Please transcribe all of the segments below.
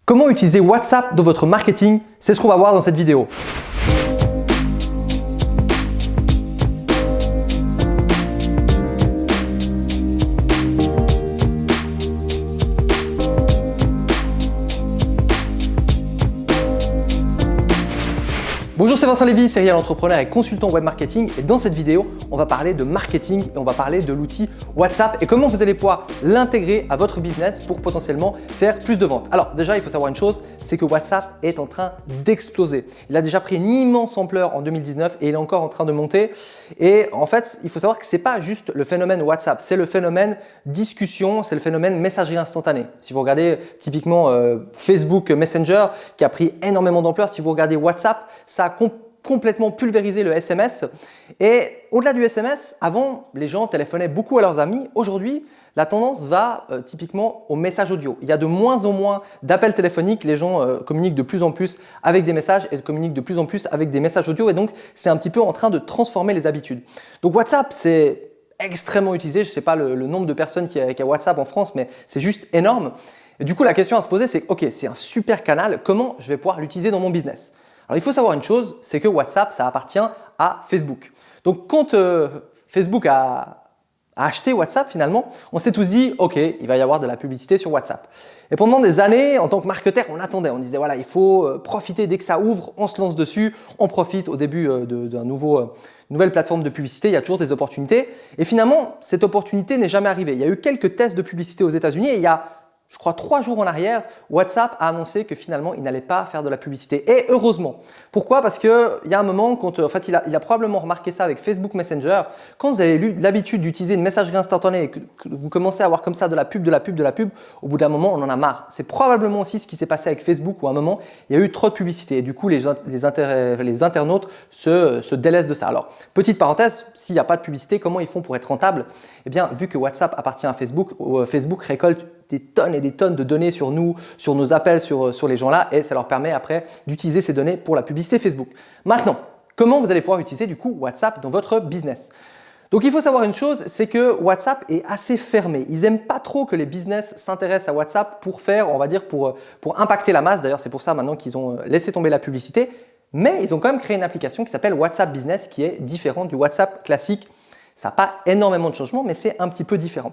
Comment utiliser WhatsApp dans votre marketing? C'est ce qu'on va voir dans cette vidéo. Bonjour, c'est Vincent Lévy, serial entrepreneur et consultant web marketing, et dans cette vidéo, on va parler de marketing et on va parler de l'outil WhatsApp et comment vous allez pouvoir l'intégrer à votre business pour potentiellement faire plus de ventes. Alors déjà, il faut savoir une chose, c'est que WhatsApp est en train d'exploser. Il a déjà pris une immense ampleur en 2019 et il est encore en train de monter. Et en fait, il faut savoir que ce n'est pas juste le phénomène WhatsApp, c'est le phénomène discussion, c'est le phénomène messagerie instantanée. Si vous regardez typiquement Facebook Messenger qui a pris énormément d'ampleur, si vous regardez WhatsApp, ça a complètement pulvérisé le SMS. Et au-delà du SMS, avant, les gens téléphonaient beaucoup à leurs amis. Aujourd'hui, la tendance va typiquement au message audio. Il y a de moins en moins d'appels téléphoniques. Les gens communiquent de plus en plus avec des messages et communiquent de plus en plus avec des messages audio. Et donc, c'est un petit peu en train de transformer les habitudes. Donc, WhatsApp, c'est extrêmement utilisé. Je ne sais pas le nombre de personnes qui a WhatsApp en France, mais c'est juste énorme. Et du coup, la question à se poser, c'est OK, c'est un super canal. Comment je vais pouvoir l'utiliser dans mon business? Alors, il faut savoir une chose, c'est que WhatsApp, ça appartient à Facebook. Donc, quand Facebook a acheté WhatsApp, finalement, on s'est tous dit, OK, il va y avoir de la publicité sur WhatsApp. Et pendant des années, en tant que marketeur, on attendait. On disait, voilà, il faut profiter dès que ça ouvre, on se lance dessus, on profite au début d'une nouvelle plateforme de publicité, il y a toujours des opportunités. Et finalement, cette opportunité n'est jamais arrivée. Il y a eu quelques tests de publicité aux États-Unis et il y a, je crois, 3 jours en arrière, WhatsApp a annoncé que finalement, il n'allait pas faire de la publicité. Et heureusement. Pourquoi? Parce qu'il y a un moment, quand, en fait, il a probablement remarqué ça avec Facebook Messenger. Quand vous avez eu l'habitude d'utiliser une messagerie instantanée et que vous commencez à avoir comme ça de la pub, au bout d'un moment, on en a marre. C'est probablement aussi ce qui s'est passé avec Facebook où à un moment, il y a eu trop de publicité. Et du coup, les internautes se délaissent de ça. Alors, petite parenthèse, s'il n'y a pas de publicité, comment ils font pour être rentables? Eh bien, vu que WhatsApp appartient à Facebook, Facebook récolte des tonnes et des tonnes de données sur nous, sur nos appels, sur les gens-là, et ça leur permet après d'utiliser ces données pour la publicité Facebook. Maintenant, comment vous allez pouvoir utiliser du coup WhatsApp dans votre business? Donc il faut savoir une chose, c'est que WhatsApp est assez fermé. Ils n'aiment pas trop que les business s'intéressent à WhatsApp pour faire, on va dire, pour impacter la masse. D'ailleurs, c'est pour ça maintenant qu'ils ont laissé tomber la publicité. Mais ils ont quand même créé une application qui s'appelle WhatsApp Business qui est différente du WhatsApp classique. Ça n'a pas énormément de changements, mais c'est un petit peu différent.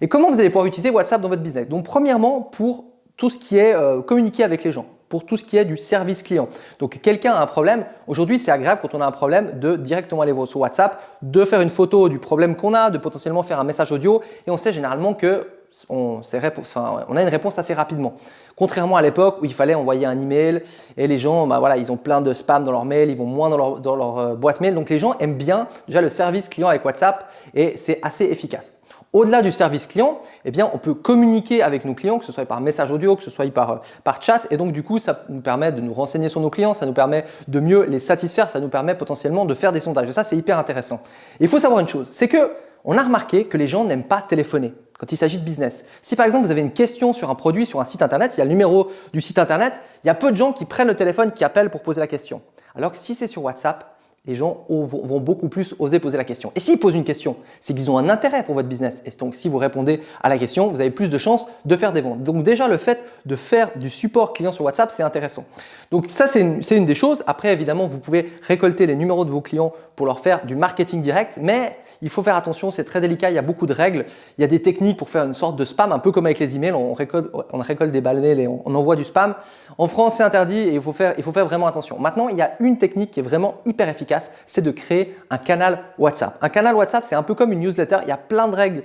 Et comment vous allez pouvoir utiliser WhatsApp dans votre business? Donc premièrement, pour tout ce qui est communiquer avec les gens, pour tout ce qui est du service client. Donc quelqu'un a un problème, aujourd'hui c'est agréable quand on a un problème de directement aller sur WhatsApp, de faire une photo du problème qu'on a, de potentiellement faire un message audio et on sait généralement que on a une réponse assez rapidement. Contrairement à l'époque où il fallait envoyer un email et les gens, voilà, ils ont plein de spam dans leur mail, ils vont moins dans leur boîte mail. Donc les gens aiment bien déjà le service client avec WhatsApp et c'est assez efficace. Au-delà du service client, eh bien, on peut communiquer avec nos clients, que ce soit par message audio, que ce soit par chat. Et donc, du coup, ça nous permet de nous renseigner sur nos clients, ça nous permet de mieux les satisfaire, ça nous permet potentiellement de faire des sondages. Et ça, c'est hyper intéressant. Et il faut savoir une chose, c'est que on a remarqué que les gens n'aiment pas téléphoner quand il s'agit de business. Si par exemple, vous avez une question sur un produit, sur un site internet, il y a le numéro du site internet, il y a peu de gens qui prennent le téléphone, qui appellent pour poser la question. Alors que si c'est sur WhatsApp, les gens vont beaucoup plus oser poser la question. Et s'ils posent une question, c'est qu'ils ont un intérêt pour votre business. Et donc, si vous répondez à la question, vous avez plus de chances de faire des ventes. Donc déjà, le fait de faire du support client sur WhatsApp, c'est intéressant. Donc ça, c'est une des choses. Après, évidemment, vous pouvez récolter les numéros de vos clients pour leur faire du marketing direct. Mais il faut faire attention, c'est très délicat, il y a beaucoup de règles. Il y a des techniques pour faire une sorte de spam, un peu comme avec les emails. On récolte des balles mail et on envoie du spam. En France, c'est interdit et il faut faire vraiment attention. Maintenant, il y a une technique qui est vraiment hyper efficace, c'est de créer un canal WhatsApp. Un canal WhatsApp, c'est un peu comme une newsletter. Il y a plein de règles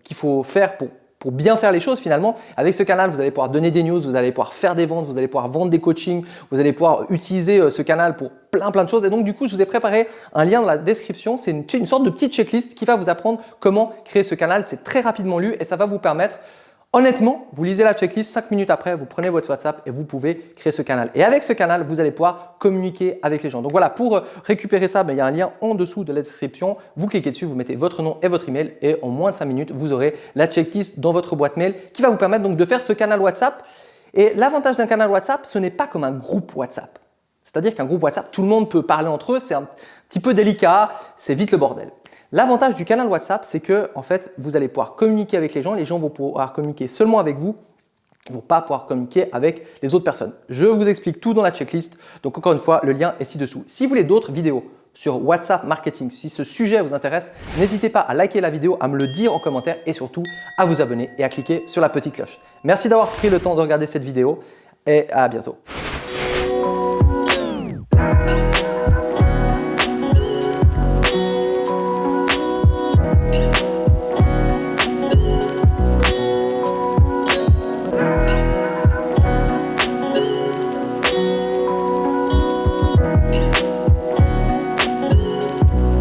qu'il faut faire pour bien faire les choses finalement. Avec ce canal, vous allez pouvoir donner des news, vous allez pouvoir faire des ventes, vous allez pouvoir vendre des coachings, vous allez pouvoir utiliser ce canal pour plein de choses. Et donc du coup, je vous ai préparé un lien dans la description. C'est une sorte de petite checklist qui va vous apprendre comment créer ce canal. C'est très rapidement lu et ça va vous permettre, honnêtement, vous lisez la checklist, 5 minutes après, vous prenez votre WhatsApp et vous pouvez créer ce canal. Et avec ce canal, vous allez pouvoir communiquer avec les gens. Donc voilà, pour récupérer ça, il y a un lien en dessous de la description. Vous cliquez dessus, vous mettez votre nom et votre email et en moins de 5 minutes, vous aurez la checklist dans votre boîte mail qui va vous permettre donc de faire ce canal WhatsApp. Et l'avantage d'un canal WhatsApp, ce n'est pas comme un groupe WhatsApp. C'est-à-dire qu'un groupe WhatsApp, tout le monde peut parler entre eux, c'est un petit peu délicat, c'est vite le bordel. L'avantage du canal WhatsApp, c'est que en fait, vous allez pouvoir communiquer avec les gens vont pouvoir communiquer seulement avec vous ils ne vont pas pouvoir communiquer avec les autres personnes. Je vous explique tout dans la checklist. Donc encore une fois, le lien est ci-dessous. Si vous voulez d'autres vidéos sur WhatsApp marketing, si ce sujet vous intéresse, n'hésitez pas à liker la vidéo, à me le dire en commentaire et surtout à vous abonner et à cliquer sur la petite cloche. Merci d'avoir pris le temps de regarder cette vidéo et à bientôt.